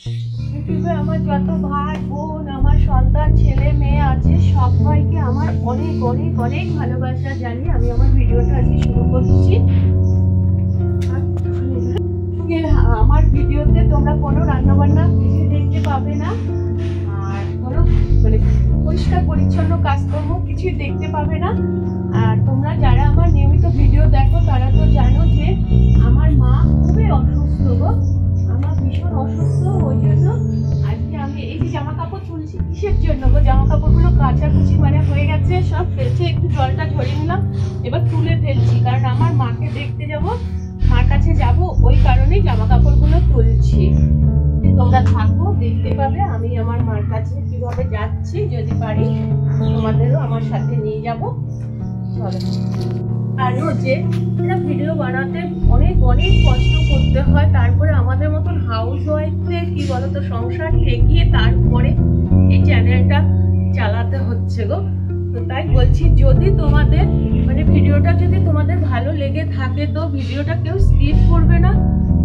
ইউটিউবে আমার যত ভাই বোন, আমার সন্তান, ছেলে মেয়ে আছে, সবাইকে আমার অনেক অনেক অনেক ভালোবাসা জানিয়ে আমি আমার ভিডিওটা আজকে শুরু করছি। আমার ভিডিওতে তোমরা কোনো রান্নাবান্না কিছু দেখতে পাবে না, আর কোনো পরিষ্কার পরিচ্ছন্ন কাজকর্ম কিছুই দেখতে পাবে না। আর তোমরা যারা আমার নিয়মিত ভিডিও দেখো তারা তো জানো যে আমার মা খুবই অসুস্থ গো, আমার ভীষণ অসুস্থ। ওই জন্য আজকে আমি এই যে জামা কাপড় তুলছি, কিসের জন্য গো? জামা কাপড়গুলো কাচাকুচি হয়ে গেছে, সব ফেলছে, একটু জলটা ঝরিয়ে নিলাম, এবার তুলে ফেলছি, কারণ আমার মাকে দেখতে যাব, মার কাছে যাব, ওই কারণেই জামা কাপড়গুলো তুলছি। তোমরা থাকো, দেখতে পাবে আমি আমার মার কাছে কিভাবে যাচ্ছি। যদি পারি তোমাদেরও আমার সাথে নিয়ে যাব, চলো। আর যে এটা ভিডিও বানাতে অনেক অনেক কষ্ট করতে হয়, তারপরে আমাদের মতন হাউস ওয়াইফদের কি বলতো সংসার ঠেকিয়ে তারপরে এই চ্যানেলটা চালাতে হচ্ছে গো। তো তাই বলছি, যদি তোমাদের ভিডিওটা যদি তোমাদের ভালো লেগে থাকে তো ভিডিওটা কেউ স্কিপ করবে না,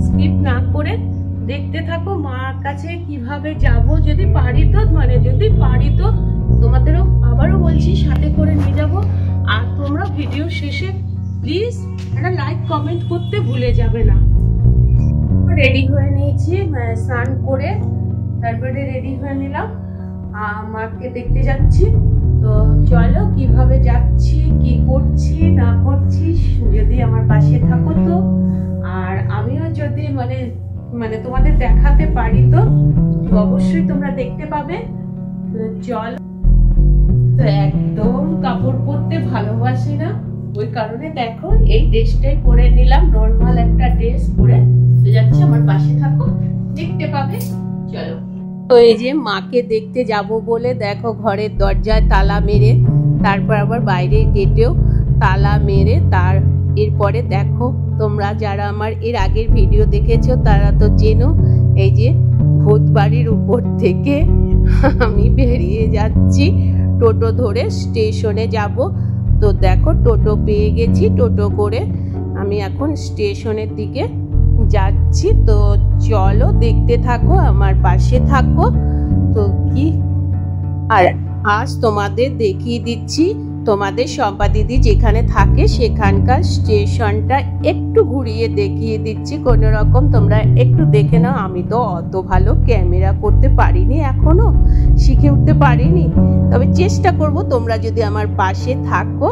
স্কিপ না করে দেখতে থাকো মার কাছে কিভাবে যাব। যদি পারি তো তোমাদেরও আবারও বলছি সাথে করে নিয়ে যাব। আর তোমরা ভিডিও শেষে প্লিজ একটা লাইক কমেন্ট করতে ভুলে যাবে না। রেডি হয়ে নিয়েছি, স্নান করে তারপরে রেডি হয়ে নিলাম, মাকে দেখতে যাচ্ছি। তো চলো কিভাবে যাচ্ছি, কি করছি না করছি, যদি আমার পাশে থাকো তো, আর আমিও যদি তোমাদের দেখাতে পারি তো অবশ্যই তোমরা দেখতে পাবে। চল, তো একদম কাপড় পরতে ভালোবাসি না, ওই কারণে দেখো এই ড্রেসটাই পরে নিলাম, নর্মাল একটা ড্রেস পরে তো যাচ্ছি, আমার পাশে থাকো, দেখতে পাবে। চলো, তো এই যে মাকে দেখতে যাব বলে দেখো ঘরের দরজায় তালা মেরে, তারপর আবার বাইরের গেটেও তালা মেরে, এরপরে দেখো তোমরা যারা আমার এর আগের ভিডিও দেখেছো তারা তো চেনো, এই যে ভূত বাড়ির উপর থেকে আমি বেরিয়ে যাচ্ছি টোটো ধরে স্টেশনে যাব। তো দেখো টোটো পেয়ে গেছি, টোটো করে আমি এখন স্টেশনের দিকে যাচ্ছি। তো চলো দেখতে থাকো, আমার পাশে থাকো। তো কি আর আজ তোমাদের দেখিয়ে দিচ্ছি, তোমাদের শম্পা দিদি যেখানে থাকে সেখানকার স্টেশনটা একটু ঘুরিয়ে দেখিয়ে দিচ্ছি কোনো রকম, তোমরা একটু দেখে নাও। আমি তো অত ভালো ক্যামেরা করতে পারিনি, এখনো শিখে উঠতে পারিনি, তবে চেষ্টা করব। তোমরা যদি আমার পাশে থাকো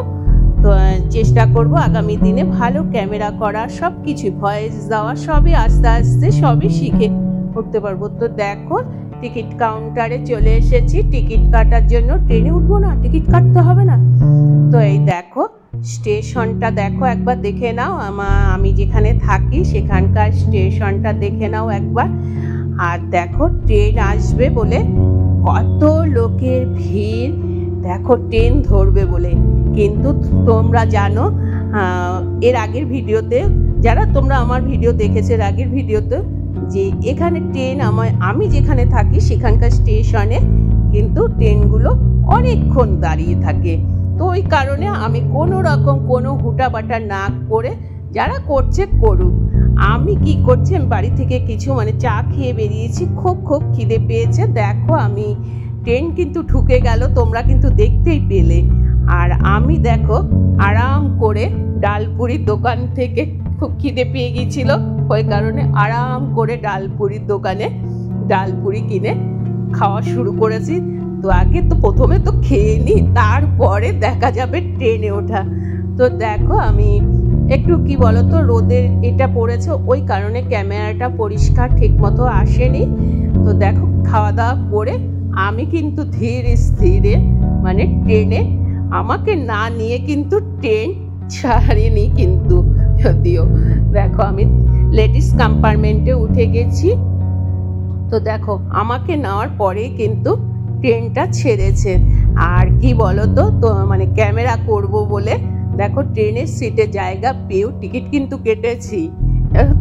তো চেষ্টা করব আগামী দিনে ভালো ক্যামেরা করা, সব কিছু ভয়েস দেওয়া, সবই আস্তে আস্তে সবই শিখে উঠতে পারবো। তো দেখো টিকিট কাউন্টারে চলে এসেছি টিকিট কাটার জন্য। ট্রেনে উঠবো না, টিকিট কাটতে হবে না। তো এই দেখো স্টেশনটা দেখো, একবার দেখে নাও, আমি যেখানে থাকি সেখানকার স্টেশনটা দেখে নাও একবার। আর দেখো ট্রেন আসবে বলে কত লোকের ভিড়, দেখো ট্রেন ধরবে বলে। কিন্তু তোমরা জানো এর আগের ভিডিওতে, যারা তোমরা আমার ভিডিও দেখেছো এর আগের ভিডিওতে, যে এখানে ট্রেন আমি যেখানে থাকি সেখানকার স্টেশনে কিন্তু ট্রেনগুলো অনেকক্ষণ দাঁড়িয়ে থাকে। তো ওই কারণে আমি কোনো রকম কোনো হুটাবাটা না করে, যারা করছে করুক, আমি কি করছি, আমি বাড়ি থেকে কিছু চা খেয়ে বেরিয়েছি, খুব খিদে পেয়েছে। দেখো আমি ট্রেন কিন্তু ঢুকে গেল, তোমরা কিন্তু দেখতেই পেলে। আর আমি দেখো আরাম করে ডালপুরির দোকান থেকে, খুব খিদে পেয়ে গিয়েছিল ওই কারণে আরাম করে ডালপুরির দোকানে ডালপুরি কিনে খাওয়া শুরু করেছি। তো আগে তো প্রথমে তো খেয়ে নিই, তারপরে দেখা যাবে ট্রেনে ওঠা। তো দেখো আমি একটু কি বলতো রোদের এটা পড়েছে, ওই কারণে ক্যামেরাটা পরিষ্কার ঠিক মতো আসেনি। তো দেখো খাওয়া দাওয়া করে আমি কিন্তু ধীরে স্থিরে ট্রেনে, আমাকে না নিয়ে কিন্তু ট্রেন ছাড়েনি কিন্তু, যদিও দেখো আমি লেডিস কম্পার্টমেন্টে উঠে গেছি। তো দেখো আমাকে নেওয়ার পরেই কিন্তু ট্রেনটা ছেড়েছে। আর কি বলতো, তো ক্যামেরা করব বলে দেখো ট্রেনের সিটে জায়গা পেয়েও টিকিট কিন্তু কেটেছি।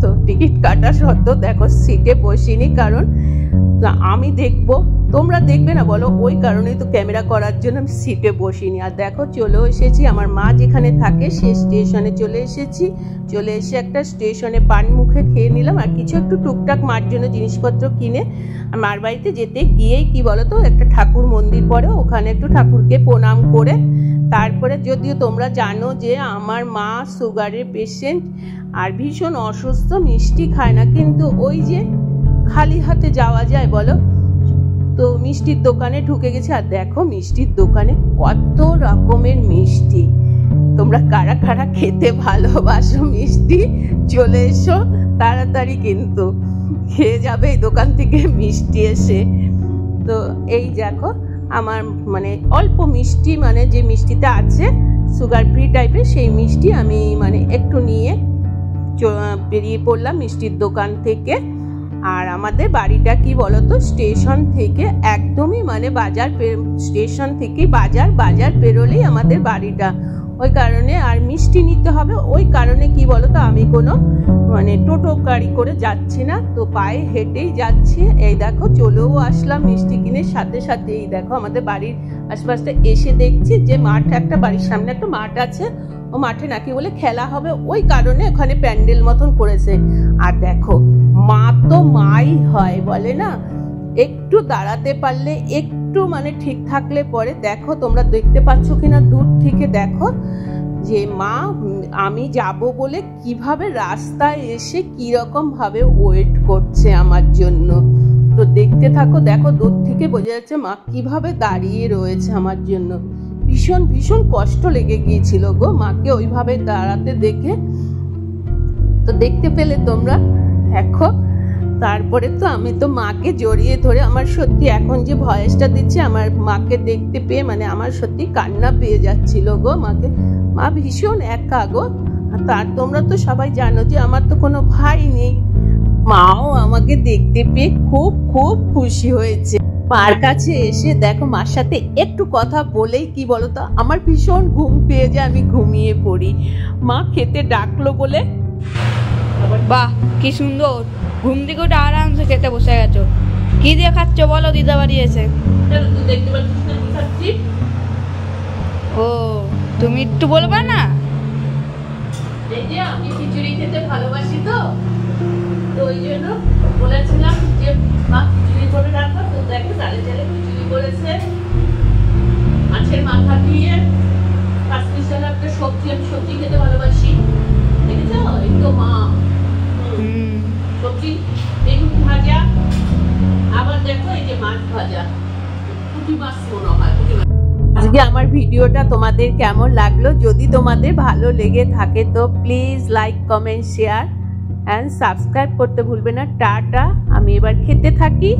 তো টিকিট কাটা সত্ত্বেও দেখো সিটে বসিনি, কারণ তো আমি দেখবো, তোমরা দেখবে না বলো? ওই কারণেই তো ক্যামেরা করার জন্য আমি সিটে বসিনি। আর দেখো চলেও এসেছি, আমার মা যেখানে থাকে সে স্টেশনে চলে এসেছি। চলে এসে একটা স্টেশনে পান মুখে খেয়ে নিলাম আর কিছু একটু টুকটাক মার জন্য জিনিসপত্র কিনে মার বাড়িতে যেতে গিয়েই কি বলতো একটা ঠাকুর মন্দির পড়ে, ওখানে একটু ঠাকুরকে প্রণাম করে তারপরে, যদিও তোমরা জানো যে আমার মা সুগারের পেশেন্ট আর ভীষণ অসুস্থ, মিষ্টি খায় না, কিন্তু ওই যে খালি হাতে যাওয়া যায় বলো? তো মিষ্টির দোকানে ঢুকে গেছে। আর দেখো মিষ্টির দোকানে কত রকমের মিষ্টি, তোমরা কারা কারা খেতে ভালোবাসো মিষ্টি চলে এসো তাড়াতাড়ি, কিন্তু খেয়ে যাবে এই দোকান থেকে মিষ্টি এসে। তো এই দেখো আমার মানে অল্প মিষ্টি, মানে যে মিষ্টিটা আছে সুগার ফ্রি টাইপের, সেই মিষ্টি আমি মানে একটু নিয়ে বেরিয়ে পড়লাম মিষ্টির দোকান থেকে। আর আমাদের বাড়িটা কি বলতো, স্টেশন থেকে একদমই মানে বাজার, স্টেশন থেকে বাজার পেরোলেই আমাদের বাড়িটা, ওই কারণে আর মিষ্টি নিতে হবে, ওই কারণে কি বলতো আমি কোনো মানে টোটো গাড়ি করে যাচ্ছি না, তো পায়ে হেঁটেই যাচ্ছি। এই দেখো চলেও আসলাম মিষ্টি কিনে, সাথে সাথে এই দেখো আমাদের বাড়ির আশপাশটা এসে দেখছি যে মাঠ, একটা বাড়ির সামনে একটা মাঠ আছে, ও মাঠে নাকি বলে খেলা হবে, ওই কারণে ওখানে প্যান্ডেল মতন করেছে। আর দেখো মা তো মাই হয় বলে না, একটু দাঁড়াতে পারলে, একটু মানে ঠিক থাকলে পরে, দেখো তোমরা দেখতে পাচ্ছ কিনা দূর থেকে, দেখো যে মা আমি যাব বলে কিভাবে রাস্তায় এসে কিরকম ভাবে ওয়েট করছে আমার জন্য। তো দেখতে থাকো, দেখো দূর থেকে বোঝা যাচ্ছে মা কিভাবে দাঁড়িয়ে রয়েছে আমার জন্য। ভীষণ ভীষণ কষ্ট লেগে গিয়েছিল গো মাকে ওইভাবে দাঁড়াতে দেখে। তো দেখতে পেলে তোমরা দেখো, তারপরে তো আমি তো মাকে জড়িয়ে ধরে, আমার সত্যি এখন যে ভয়েসটা দিচ্ছে আমার মাকে দেখতে পেয়ে মানে আমার সত্যি কান্না পেয়ে যাচ্ছিল গো মাকে। মা ভীষণ একা গো। তার তোমরা তো সবাই জানো যে আমার তো কোনো ভাই নেই, মাও আমাকে দেখতে পেয়ে খুব খুব খুশি হয়েছে। মার কাছে এসে দেখো মার সাথে একটু কথা বলেই কি বলতো আমার ভীষণ ঘুম পেয়ে যায়, আমি ঘুমিয়ে পড়ি। মা খেতে ডাকলো বলে, বাহ কি সুন্দর, ঘুম থেকে উঠে আরামসে খেতে বসে গেছো। কি দিয়ে খাচ্ছ বলো দিদা বাড়ি এসে? ও তুমি একটু বলবা না? এই যে আমি খিচুড়ি খেতে ভালোবাসি, তো ওই জন্য বলেছিলাম যে মা খিচুড়ি করে রাখো। তো দেখো চালে চালে খিচুড়ি করেছে, মাছের মাথা দিয়ে পাঁচ মিশালা একটা সবজি, আমি সবজি খেতে ভালোবাসি, দেখেছো? এই তো মা সবজি, বেগুন ভাজা, আবার দেখো এই যে মাছ ভাজা, পুঁটি মাছ মনে হয়, পুঁটি মাছ। আজকে আমার ভিডিওটা তোমাদের কেমন লাগলো? যদি তোমাদের ভালো লেগে থাকে তো please like, comment, share and subscribe করতে ভুলবে না। টাটা, আমি এবার খেতে থাকি।